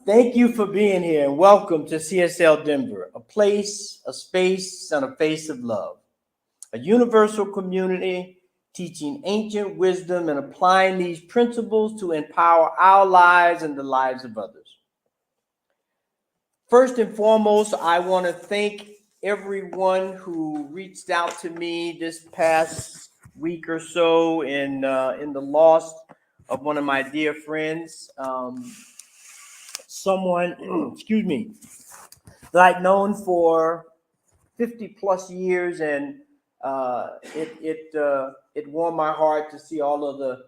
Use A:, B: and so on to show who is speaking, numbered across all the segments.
A: Thank you for being here and welcome to CSL Denver, a place, a space, and a face of love, a universal community teaching ancient wisdom and applying these principles to empower our lives and the lives of others. First and foremost, I want to thank everyone who reached out to me this past week or so in the loss of one of my dear friends. Someone, excuse me, that I'd known for 50 plus years, and it warmed my heart to see all of the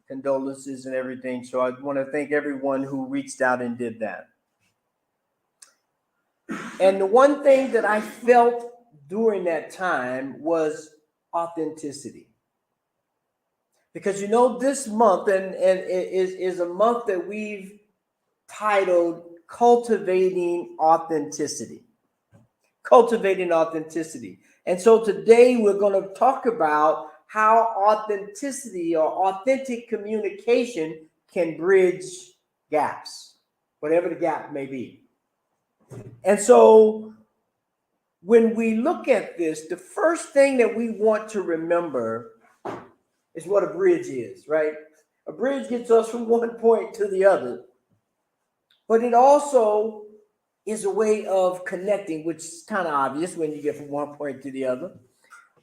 A: condolences and everything. So I want to thank everyone who reached out and did that. And the one thing that I felt during that time was authenticity. Because this month and is a month that we've titled Cultivating Authenticity. Cultivating authenticity. And so today we're going to talk about how authenticity or authentic communication can bridge gaps, whatever the gap may be. And so when we look at this, the first thing that we want to remember is what a bridge is, right? A bridge gets us from one point to the other. But it also is a way of connecting, which is kind of obvious when you get from one point to the other.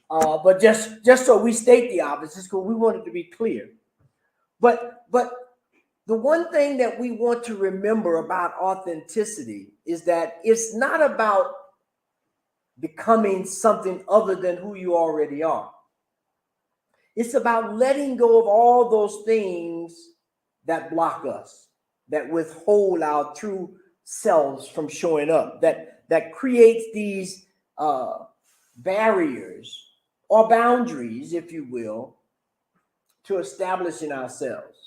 A: But just so we state the obvious, because we want it to be clear. But the one thing that we want to remember about authenticity is that it's not about becoming something other than who you already are. It's about letting go of all those things that block us, that withhold our true selves from showing up, that creates these barriers or boundaries, if you will, to establishing ourselves.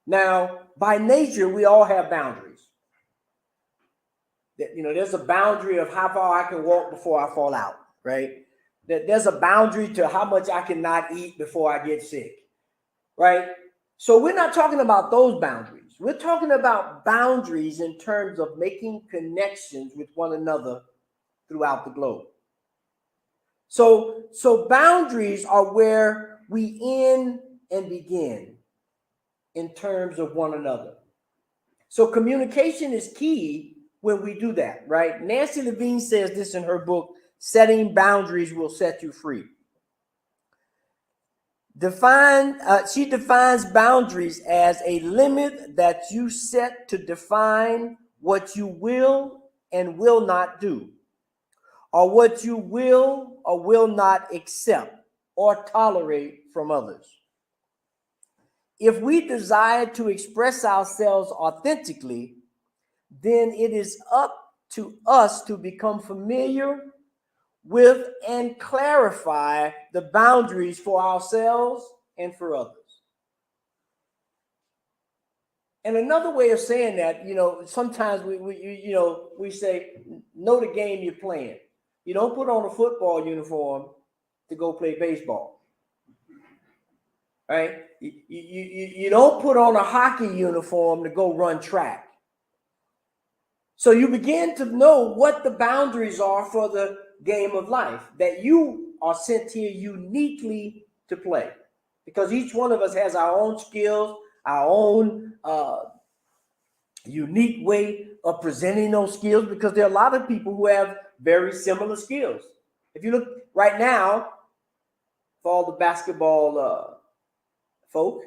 A: Now, by nature, we all have boundaries. There's a boundary of how far I can walk before I fall out, right? There's a boundary to how much I cannot eat before I get sick, right? So we're not talking about those boundaries. We're talking about boundaries in terms of making connections with one another throughout the globe. So boundaries are where we end and begin in terms of one another. So communication is key when we do that, right? Nancy Levine says this in her book, Setting Boundaries Will Set You Free. She defines boundaries as a limit that you set to define what you will and will not do, or what you will or will not accept or tolerate from others. If we desire to express ourselves authentically, then it is up to us to become familiar with and clarify the boundaries for ourselves and for others. And another way of saying that, sometimes we say, know the game you're playing. You don't put on a football uniform to go play baseball, right? You don't put on a hockey uniform to go run track. So you begin to know what the boundaries are for the game of life, that you are sent here uniquely to play, because each one of us has our own skills, our own unique way of presenting those skills, because there are a lot of people who have very similar skills. If you look right now, for all the basketball folk,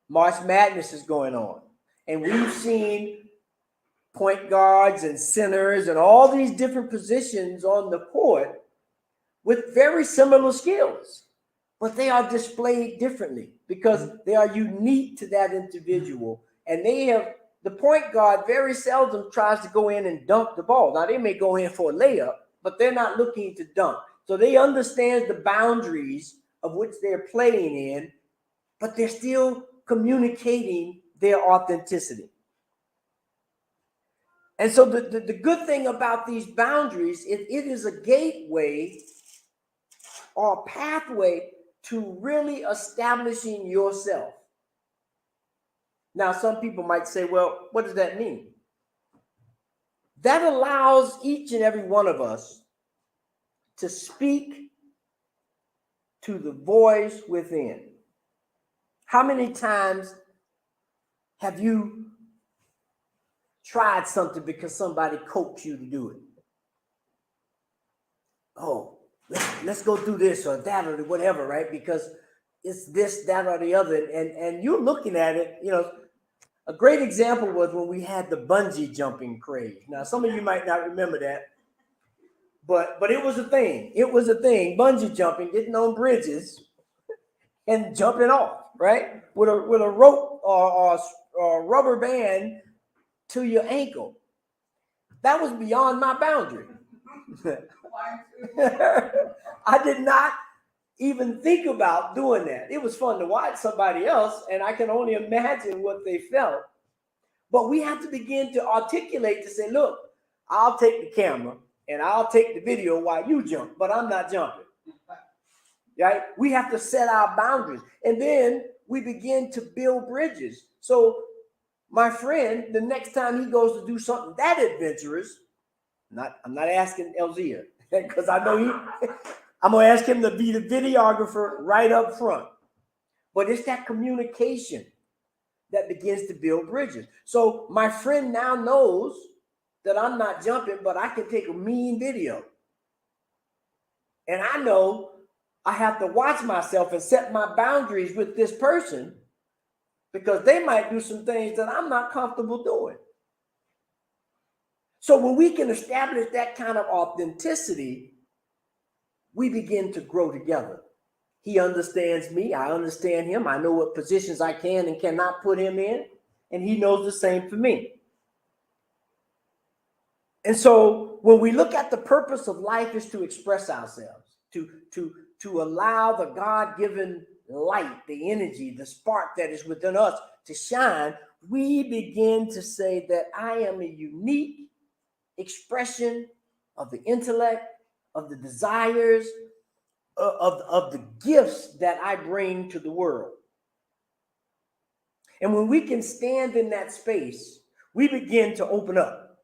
A: March Madness is going on, and we've seen point guards and centers and all these different positions on the court with very similar skills, but they are displayed differently because they are unique to that individual. And the point guard very seldom tries to go in and dunk the ball. Now, they may go in for a layup, but they're not looking to dunk. So they understand the boundaries of which they're playing in, but they're still communicating their authenticity. And so the good thing about these boundaries, it is a gateway or a pathway to really establishing yourself. Now, some people might say, well, what does that mean? That allows each and every one of us to speak to the voice within. How many times have you tried something because somebody coaxed you to do it? Oh, let's go do this or that or whatever, right? Because it's this, that, or the other. And you're looking at it, a great example was when we had the bungee jumping craze. Now, some of you might not remember that, but it was a thing. It was a thing. Bungee jumping, getting on bridges and jumping off, right? With a rope or a rubber band to your ankle. That was beyond my boundary. I did not even think about doing that. It was fun to watch somebody else, and I can only imagine what they felt. But we have to begin to articulate to say, look, I'll take the camera and I'll take the video while you jump, but I'm not jumping. Right? We have to set our boundaries. And then we begin to build bridges. So my friend, the next time he goes to do something that adventurous, I'm not asking Elzia, because I know I'm going to ask him to be the videographer right up front. But it's that communication that begins to build bridges. So my friend now knows that I'm not jumping, but I can take a mean video. And I know I have to watch myself and set my boundaries with this person because they might do some things that I'm not comfortable doing. So when we can establish that kind of authenticity, we begin to grow together. He understands me. I understand him. I know what positions I can and cannot put him in. And he knows the same for me. And so when we look at the purpose of life is to express ourselves, to allow the God-given light, the energy, the spark that is within us to shine, we begin to say that I am a unique expression of the intellect, of the desires, of the gifts that I bring to the world. And when we can stand in that space, we begin to open up.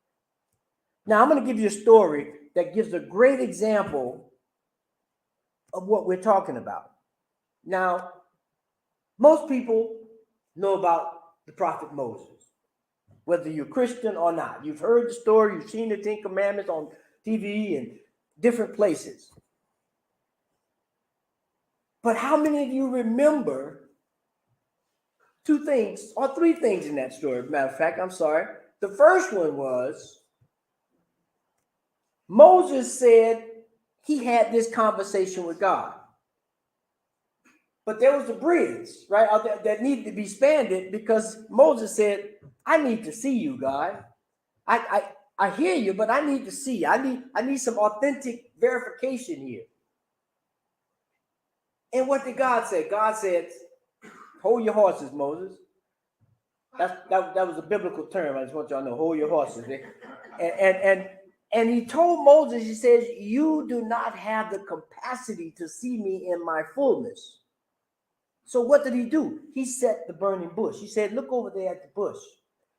A: Now, I'm going to give you a story that gives a great example of what we're talking about. Now, most people know about the prophet Moses, whether you're Christian or not. You've heard the story, you've seen the 10 Commandments on TV and different places. But how many of you remember two things or three things in that story? Matter of fact, I'm sorry. The first one was Moses said he had this conversation with God. But there was a bridge, right, out there that needed to be spanned because Moses said, I need to see you, God. I hear you, but I need to see you. I need some authentic verification here. And what did God say? God said, hold your horses, Moses. That was a biblical term. I just want y'all to know, hold your horses. And he told Moses, he says, you do not have the capacity to see me in my fullness. So what did he do? He set the burning bush. He said, look over there at the bush.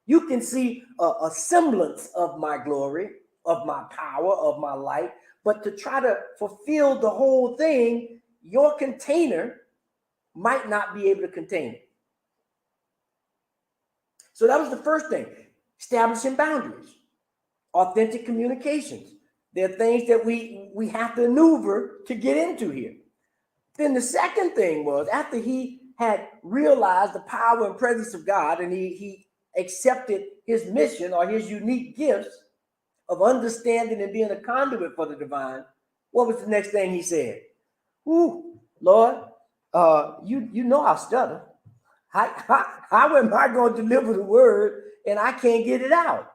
A: You can see a semblance of my glory, of my power, of my light. But to try to fulfill the whole thing, your container might not be able to contain it. So that was the first thing, establishing boundaries, authentic communications. There are things that we have to maneuver to get into here. Then the second thing was, after he had realized the power and presence of God and he accepted his mission or his unique gifts of understanding and being a conduit for the divine, what was the next thing he said? Ooh, Lord, you know I stutter. How am I going to deliver the word and I can't get it out?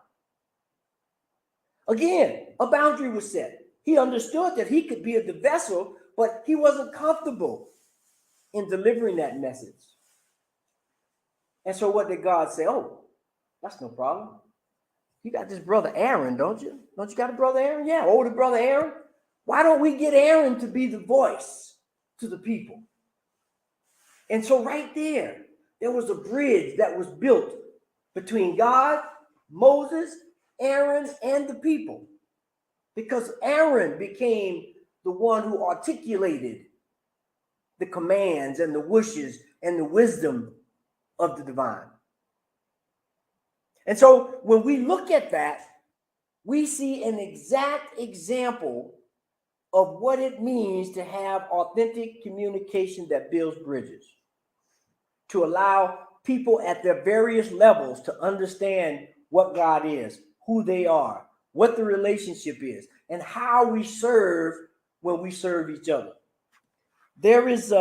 A: Again, a boundary was set. He understood that he could be the vessel, but he wasn't comfortable in delivering that message. And so what did God say? Oh, that's no problem. You got this brother Aaron, don't you? Don't you got a brother Aaron? Yeah, older brother Aaron. Why don't we get Aaron to be the voice to the people? And so right there, There was a bridge that was built between God, Moses, Aaron, and the people, because Aaron became the one who articulated the commands and the wishes and the wisdom of the divine. And so when we look at that, we see an exact example of what it means to have authentic communication that builds bridges, to allow people at their various levels to understand what God is, who they are, what the relationship is, and how we serve when we serve each other. There is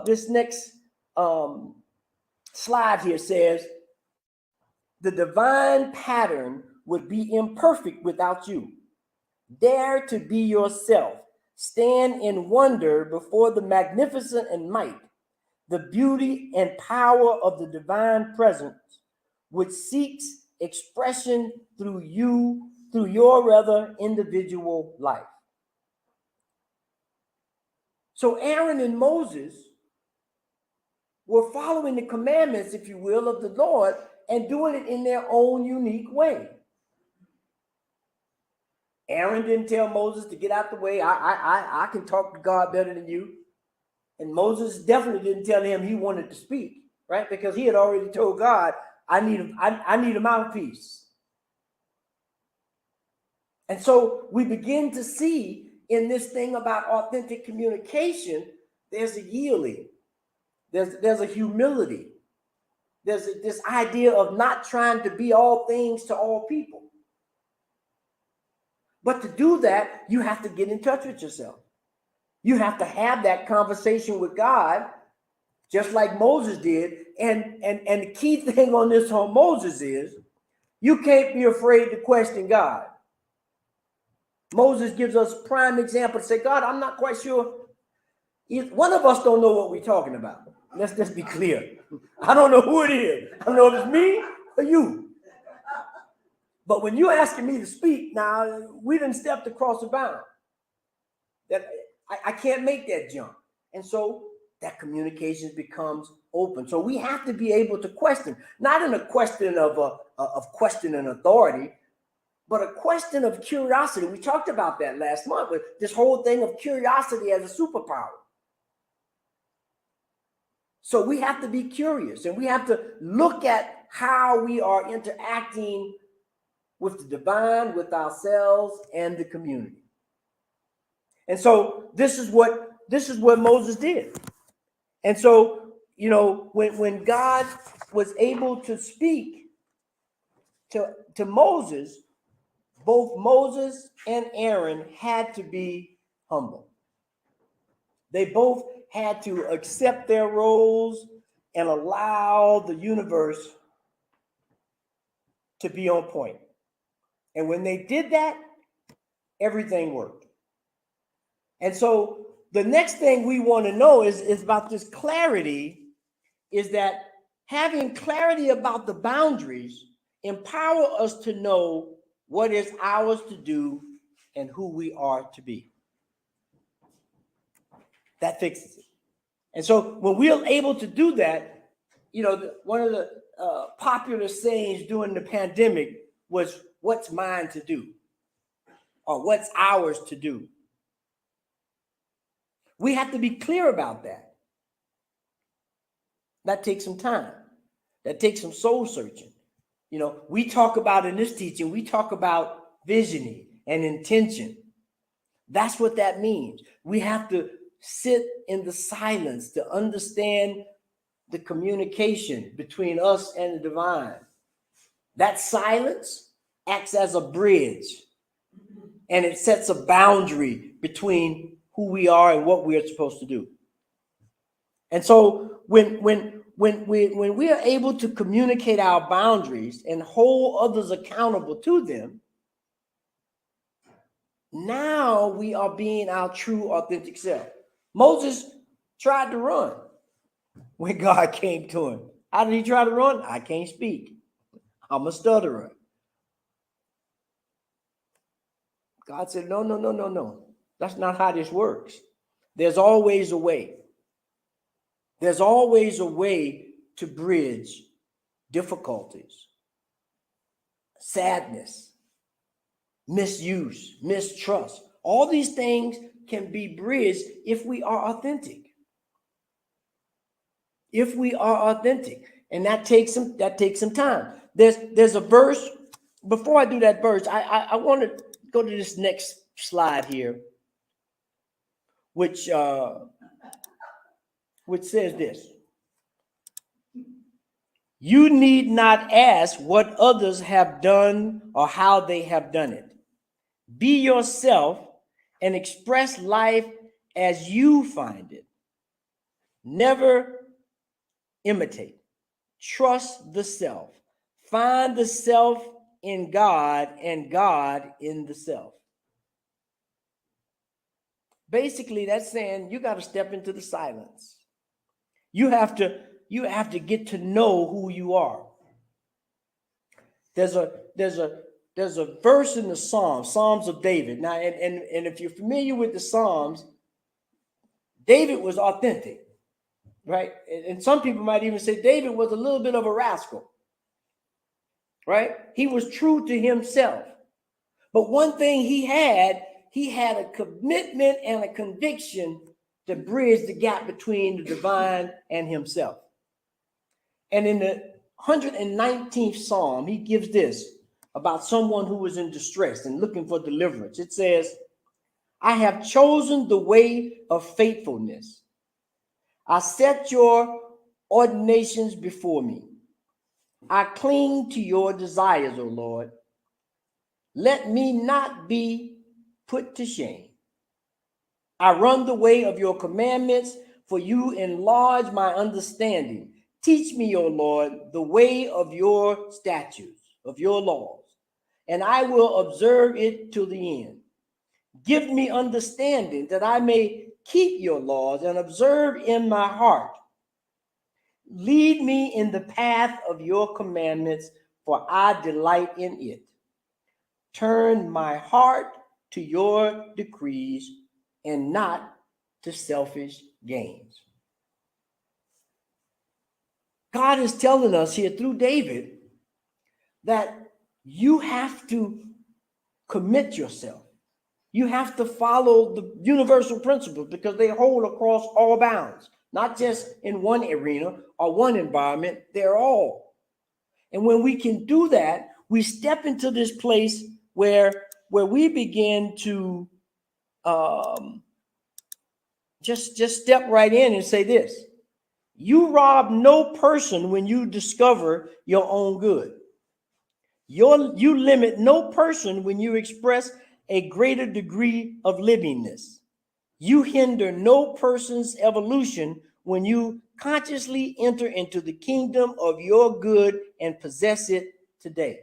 A: this next slide here says, the divine pattern would be imperfect without you. Dare to be yourself. Stand in wonder before the magnificent and might, the beauty and power of the divine presence, which seeks expression through you, through your rather individual life. So Aaron and Moses were following the commandments, if you will, of the Lord and doing it in their own unique way. Aaron didn't tell Moses to get out the way. I can talk to God better than you. And Moses definitely didn't tell him he wanted to speak, right? Because he had already told God, I need a mouthpiece. And so we begin to see in this thing about authentic communication, there's a yielding, there's a humility, there's this idea of not trying to be all things to all people. But to do that, you have to get in touch with yourself. You have to have that conversation with God, just like Moses did. And the key thing on this whole Moses is, you can't be afraid to question God. Moses gives us prime example to say, God, I'm not quite sure. One of us don't know what we're talking about. Let's just be clear. I don't know who it is. I don't know if it's me or you. But when you're asking me to speak, now we done stepped across the bound. That I can't make that jump. And so that communication becomes open. So we have to be able to question, not in a question of questioning authority, but a question of curiosity. We talked about that last month with this whole thing of curiosity as a superpower. So we have to be curious, and we have to look at how we are interacting with the divine, with ourselves, and the community. And so this is what Moses did. And so, you know, when God was able to speak to Moses, both Moses and Aaron had to be humble. They both had to accept their roles and allow the universe to be on point. And when they did that, everything worked. And so the next thing we want to know is about this clarity, is that having clarity about the boundaries empower us to know what is ours to do and who we are to be. That fixes it. And so when we're able to do that, you know, one of the popular sayings during the pandemic was, what's mine to do? Or what's ours to do? We have to be clear about that. That takes some time. That takes some soul searching. You know, we talk about in this teaching, we talk about visioning and intention. That's what that means. We have to sit in the silence to understand the communication between us and the divine. That silence acts as a bridge, and it sets a boundary between who we are and what we are supposed to do. And so when we are able to communicate our boundaries and hold others accountable to them, now we are being our true, authentic self. Moses tried to run when God came to him. How did he try to run? I can't speak. I'm a stutterer. God said, no. That's not how this works. There's always a way. There's always a way to bridge difficulties, sadness, misuse, mistrust. All these things can be bridged if we are authentic. If we are authentic, and that takes some time. There's a verse. Before I do that verse, I want to go to this next slide here, which says this: you need not ask what others have done or how they have done it. Be yourself and express life as you find it. Never imitate. Trust the self. Find the self in God and God in the self. Basically, that's saying you got to step into the silence. You have to get to know who you are. There's a verse in the Psalms of David. Now, and if you're familiar with the Psalms, David was authentic, right? And some people might even say David was a little bit of a rascal, right? He was true to himself. But one thing he had a commitment and a conviction to bridge the gap between the divine and himself. And in the 119th Psalm, he gives this about someone who was in distress and looking for deliverance. It says, I have chosen the way of faithfulness. I set your ordinations before me. I cling to your desires, O Lord. Let me not be put to shame. I run the way of your commandments, for you enlarge my understanding. Teach me, O Lord, the way of your statutes, of your laws, and I will observe it to the end. Give me understanding that I may keep your laws and observe in my heart. Lead me in the path of your commandments, for I delight in it. Turn my heart to your decrees and not to selfish gains. God is telling us here through David that you have to commit yourself. You have to follow the universal principles because they hold across all bounds, not just in one arena or one environment, they're all. And when we can do that, we step into this place where we begin to just step right in and say this: you rob no person when you discover your own good. You limit no person when you express a greater degree of livingness. You hinder no person's evolution when you consciously enter into the kingdom of your good and possess it today.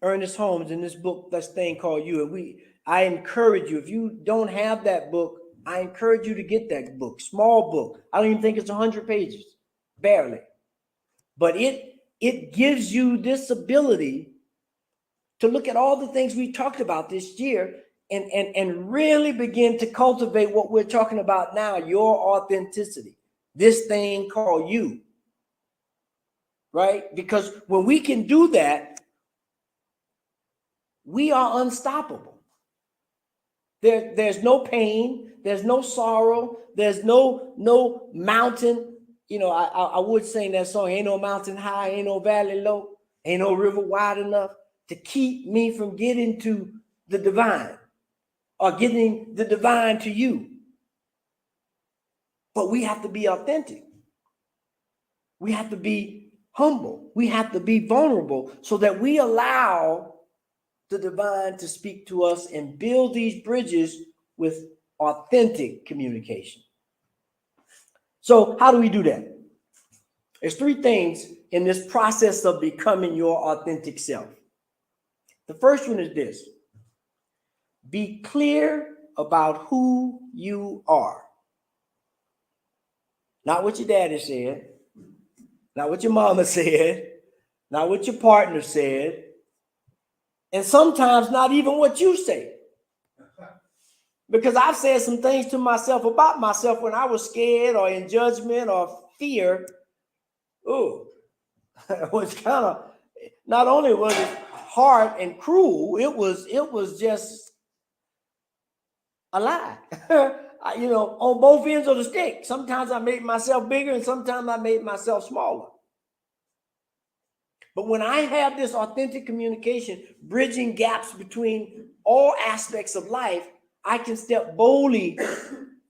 A: Ernest Holmes, in this book, this thing called You, and I encourage you, if you don't have that book, I encourage you to get that book. Small book. I don't even think it's 100 pages, barely. But it gives you this ability to look at all the things we talked about this year and really begin to cultivate what we're talking about now, your authenticity, this thing called you, right? Because when we can do that, we are unstoppable. There's no pain, there's no sorrow, there's no mountain. You know, I would sing that song, ain't no mountain high, ain't no valley low, ain't no river wide enough to keep me from getting to the divine or getting the divine to you. But we have to be authentic. We have to be humble. We have to be vulnerable so that we allow the divine to speak to us and build these bridges with authentic communication. So how do we do that? There's three things in this process of becoming your authentic self. The first one is this: be clear about who you are. Not what your daddy said, not what your mama said, not what your partner said, and sometimes not even what you say. Because I've said some things to myself about myself when I was scared or in judgment or fear. Ooh, it was kind of, not only was it hard and cruel, it was just a lie. On both ends of the stick. Sometimes I made myself bigger and sometimes I made myself smaller. But when I have this authentic communication, bridging gaps between all aspects of life, I can step boldly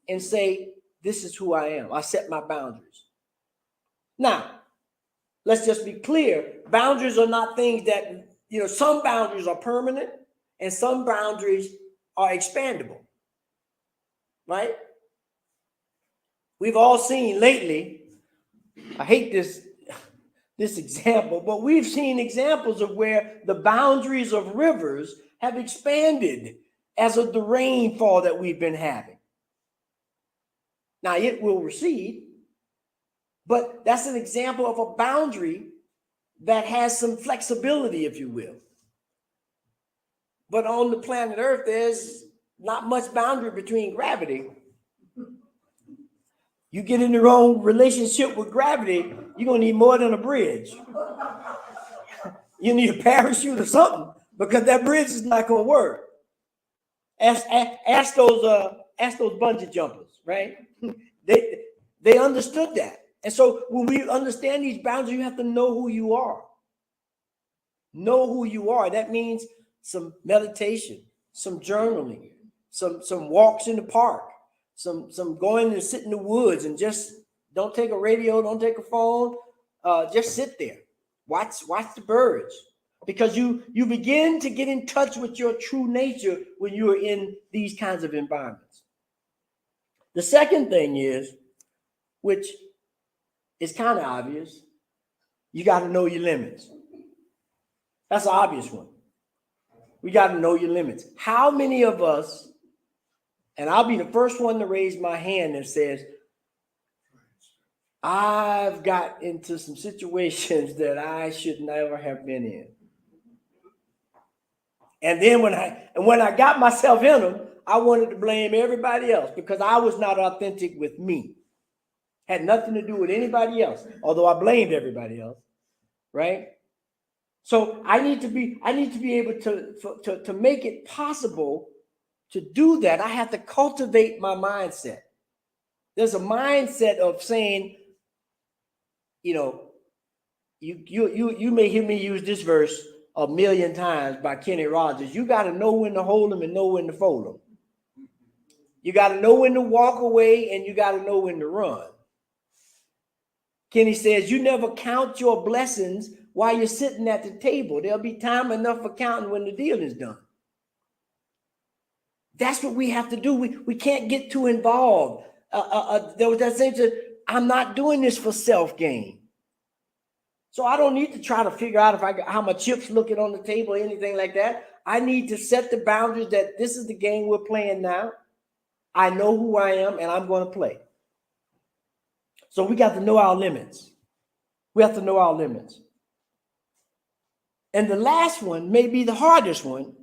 A: and say, this is who I am. I set my boundaries. Now, let's just be clear. Boundaries are not things that, some boundaries are permanent and some boundaries are expandable, right? We've all seen lately, I hate this example, but we've seen examples of where the boundaries of rivers have expanded as of the rainfall that we've been having. Now, it will recede, but that's an example of a boundary that has some flexibility, if you will. But on the planet Earth, there's not much boundary between gravity. You get in the wrong relationship with gravity, you're going to need more than a bridge. You need a parachute or something, because that bridge is not going to work. Ask those bungee jumpers, right? They understood that. And so when we understand these boundaries, you have to know who you are. Know who you are. That means some meditation, some journaling, some walks in the park, some going to sit in the woods and just don't take a radio, don't take a phone, just sit there. Watch the birds. Because you begin to get in touch with your true nature when you are in these kinds of environments. The second thing is, which is kind of obvious, you got to know your limits. That's an obvious one. We got to know your limits. How many of us, and I'll be the first one to raise my hand that says, I've got into some situations that I should never have been in. And then when I got myself in them, I wanted to blame everybody else because I was not authentic with me. Had nothing to do with anybody else, although I blamed everybody else, right? So I need to be able to make it possible to do that. I have to cultivate my mindset. There's a mindset of saying, you may hear me use this verse a million times by Kenny Rogers. You got to know when to hold them and know when to fold them. You got to know when to walk away and you got to know when to run. Kenny says, you never count your blessings while you're sitting at the table. There'll be time enough for counting when the deal is done. That's what we have to do. We can't get too involved. There was that saying, I'm not doing this for self-gain. So I don't need to try to figure out how my chips looking on the table or anything like that. I need to set the boundaries that this is the game we're playing now. I know who I am and I'm going to play. So we got to know our limits. We have to know our limits. And the last one may be the hardest one.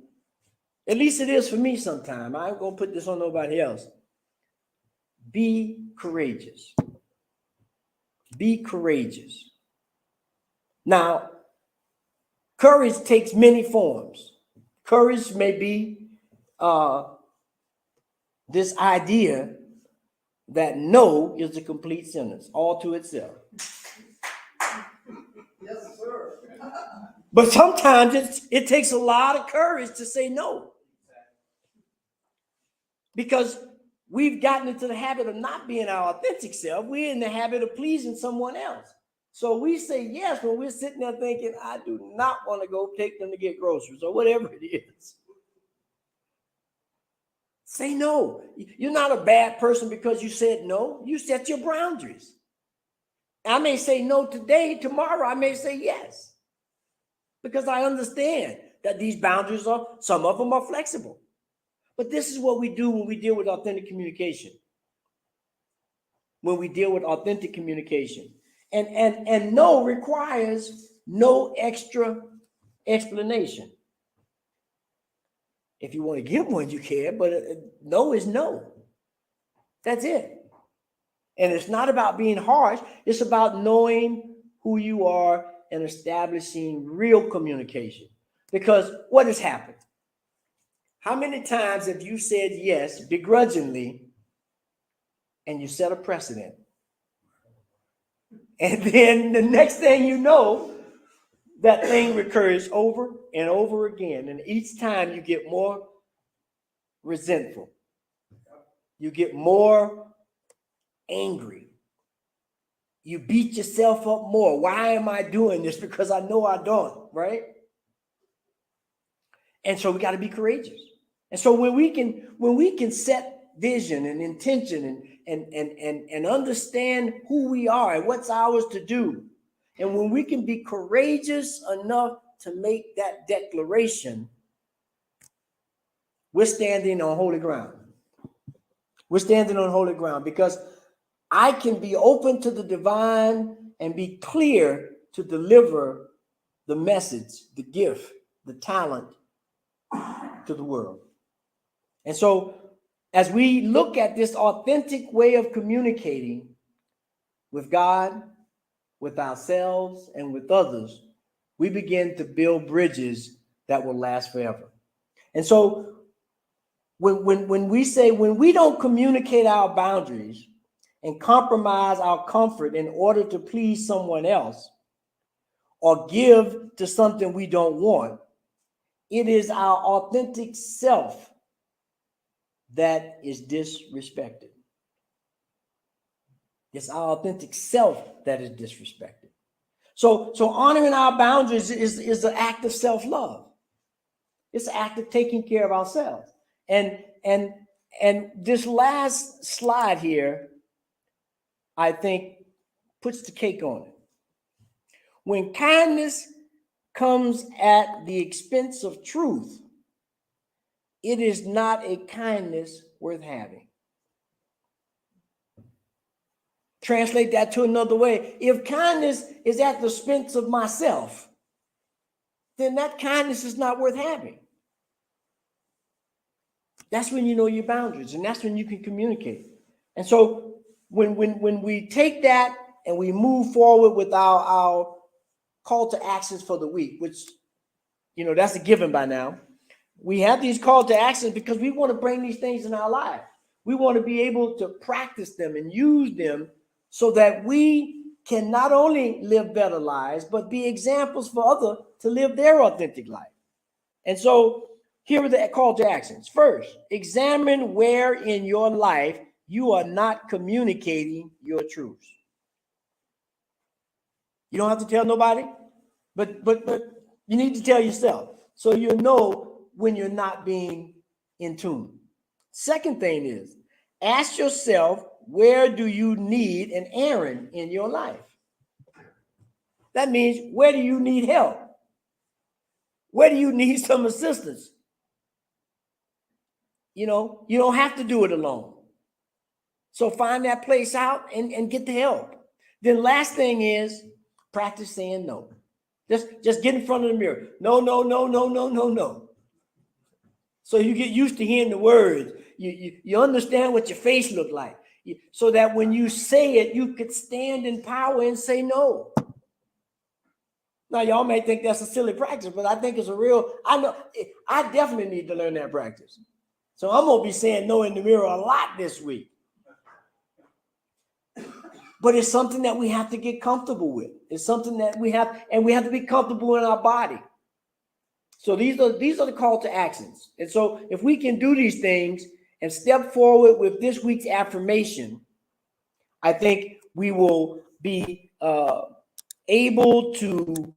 A: At least it is for me sometimes. I ain't going to put this on nobody else. Be courageous. Be courageous. Now, courage takes many forms. Courage may be this idea that no is a complete sentence, all to itself. Yes, sir. But sometimes it takes a lot of courage to say no. Because we've gotten into the habit of not being our authentic self. We're in the habit of pleasing someone else. So we say yes when we're sitting there thinking, I do not want to go take them to get groceries or whatever it is. Say no. You're not a bad person because you said no. You set your boundaries. I may say no today. Tomorrow I may say yes. Because I understand that these boundaries some of them are flexible. But this is what we do when we deal with authentic communication. When we deal with authentic communication. And no requires no extra explanation. If you want to give one, you can, but no is no. That's it. And it's not about being harsh. It's about knowing who you are and establishing real communication. Because what has happened? How many times have you said yes begrudgingly and you set a precedent? And then the next thing you know, that thing recurs over and over again. And each time you get more resentful. You get more angry. You beat yourself up more. Why am I doing this? Because I know I don't, right? And so we got to be courageous. And so when we can set vision and intention and understand who we are and what's ours to do, and when we can be courageous enough to make that declaration, we're standing on holy ground. We're standing on holy ground because I can be open to the divine and be clear to deliver the message, the gift, the talent to the world. And so as we look at this authentic way of communicating with God, with ourselves, and with others, we begin to build bridges that will last forever. And so when we say, when we don't communicate our boundaries and compromise our comfort in order to please someone else or give to something we don't want, it is our authentic self that is disrespected. It's our authentic self that is disrespected. So honoring our boundaries is an act of self-love. It's an act of taking care of ourselves. And this last slide here, I think, puts the cake on it. When kindness comes at the expense of truth, it is not a kindness worth having. Translate that to another way. If kindness is at the expense of myself, then that kindness is not worth having. That's when you know your boundaries, and that's when you can communicate. And so when we take that and we move forward with our call to actions for the week, which, that's a given by now. We have these call to actions because we want to bring these things in our life. We want to be able to practice them and use them so that we can not only live better lives, but be examples for others to live their authentic life. And so here are the call to actions. First, examine where in your life you are not communicating your truths. You don't have to tell nobody, but you need to tell yourself so you know when you're not being in tune. Second thing is, ask yourself, where do you need an errand in your life? That means, where do you need help? Where do you need some assistance? You don't have to do it alone. So find that place out and get the help. Then last thing is, practice saying no. Just get in front of the mirror. No, no, no, no, no, no, no. So you get used to hearing the words. You understand what your face looked like. So that when you say it, you could stand in power and say no. Now, y'all may think that's a silly practice, but I think it's I definitely need to learn that practice. So I'm going to be saying no in the mirror a lot this week. But it's something that we have to get comfortable with. It's something that we have to be comfortable in our body. So these are the call to actions. And so if we can do these things and step forward with this week's affirmation, I think we will be able to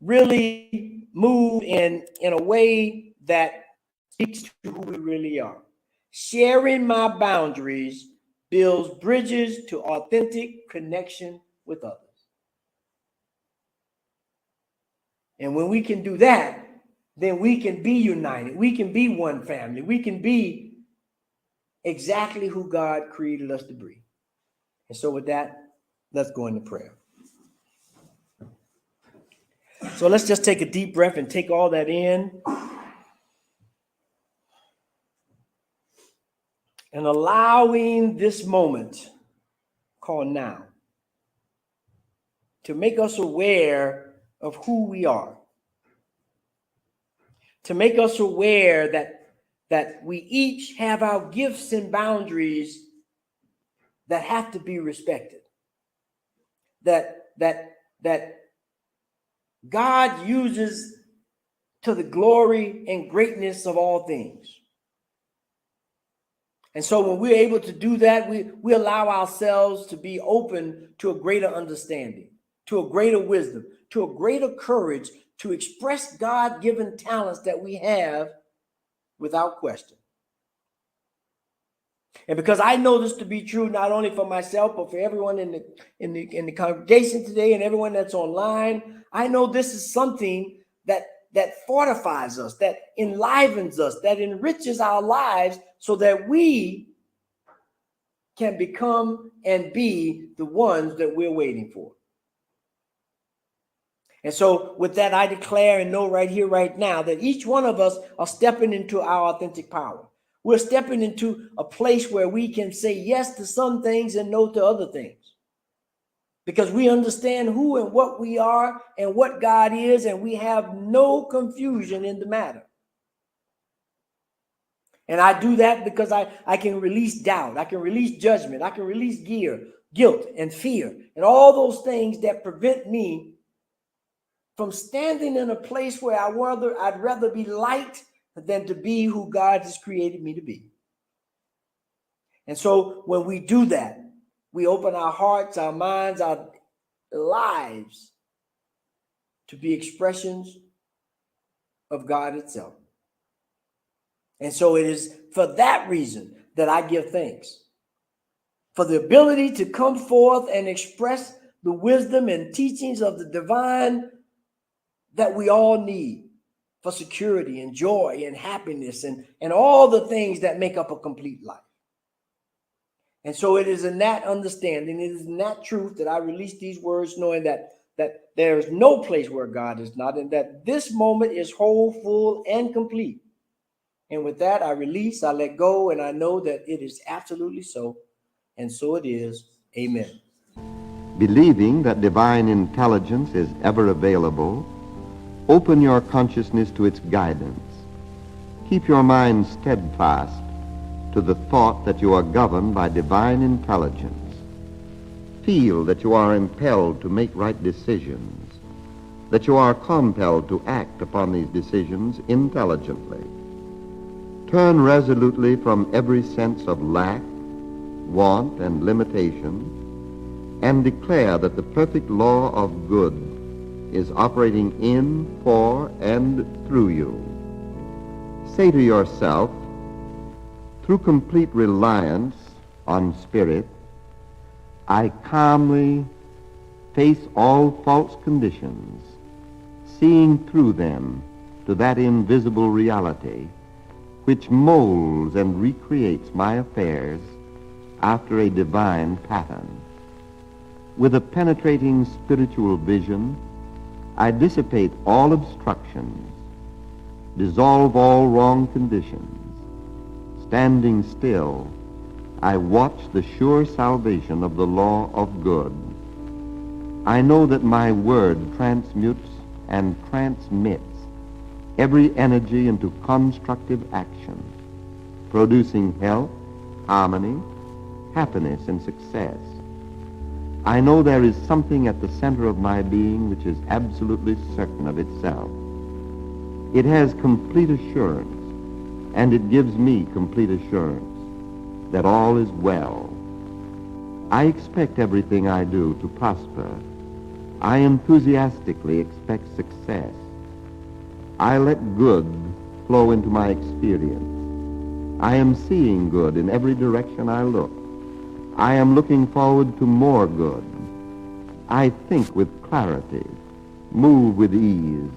A: really move in a way that speaks to who we really are. Sharing my boundaries builds bridges to authentic connection with others. And when we can do that, then we can be united. We can be one family. We can be exactly who God created us to be. And so with that, let's go into prayer. So let's just take a deep breath and take all that in. and allowing this moment called now to make us aware of who we are, to make us aware that we each have our gifts and boundaries that have to be respected, that God uses to the glory and greatness of all things. And so when we're able to do that, we allow ourselves to be open to a greater understanding, to a greater wisdom, to a greater courage to express God-given talents that we have without question. And because I know this to be true, not only for myself, but for everyone in the congregation today and everyone that's online, I know this is something that fortifies us, that enlivens us, that enriches our lives so that we can become and be the ones that we're waiting for. And so with that, I declare and know right here, right now, that each one of us are stepping into our authentic power. We're stepping into a place where we can say yes to some things and no to other things, because we understand who and what we are and what God is, and we have no confusion in the matter. And I do that because I can release doubt, I can release judgment, I can release guilt and fear, and all those things that prevent me from standing in a place where I'd rather be light than to be who God has created me to be. And so when we do that, we open our hearts, our minds, our lives to be expressions of God itself. And so it is for that reason that I give thanks, for the ability to come forth and express the wisdom and teachings of the divine that we all need for security and joy and happiness and all the things that make up a complete life. And so it is in that understanding, it is in that truth that I release these words, knowing that there is no place where God is not, and that this moment is whole, full, and complete. And with that, I release, I let go, and I know that it is absolutely so. And so it is. Amen.
B: Believing that divine intelligence is ever available, open your consciousness to its guidance. Keep your mind steadfast to the thought that you are governed by divine intelligence. Feel that you are impelled to make right decisions, that you are compelled to act upon these decisions intelligently. Turn resolutely from every sense of lack, want, and limitation, and declare that the perfect law of good is operating in, for, and through you. Say to yourself, through complete reliance on Spirit, I calmly face all false conditions, seeing through them to that invisible reality which molds and recreates my affairs after a divine pattern. With a penetrating spiritual vision, I dissipate all obstructions, dissolve all wrong conditions. Standing still, I watch the sure salvation of the law of good. I know that my word transmutes and transmits every energy into constructive action, producing health, harmony, happiness, and success. I know there is something at the center of my being which is absolutely certain of itself. It has complete assurance, and it gives me complete assurance that all is well. I expect everything I do to prosper. I enthusiastically expect success. I let good flow into my experience. I am seeing good in every direction I look. I am looking forward to more good. I think with clarity, move with ease,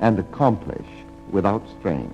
B: and accomplish without strain.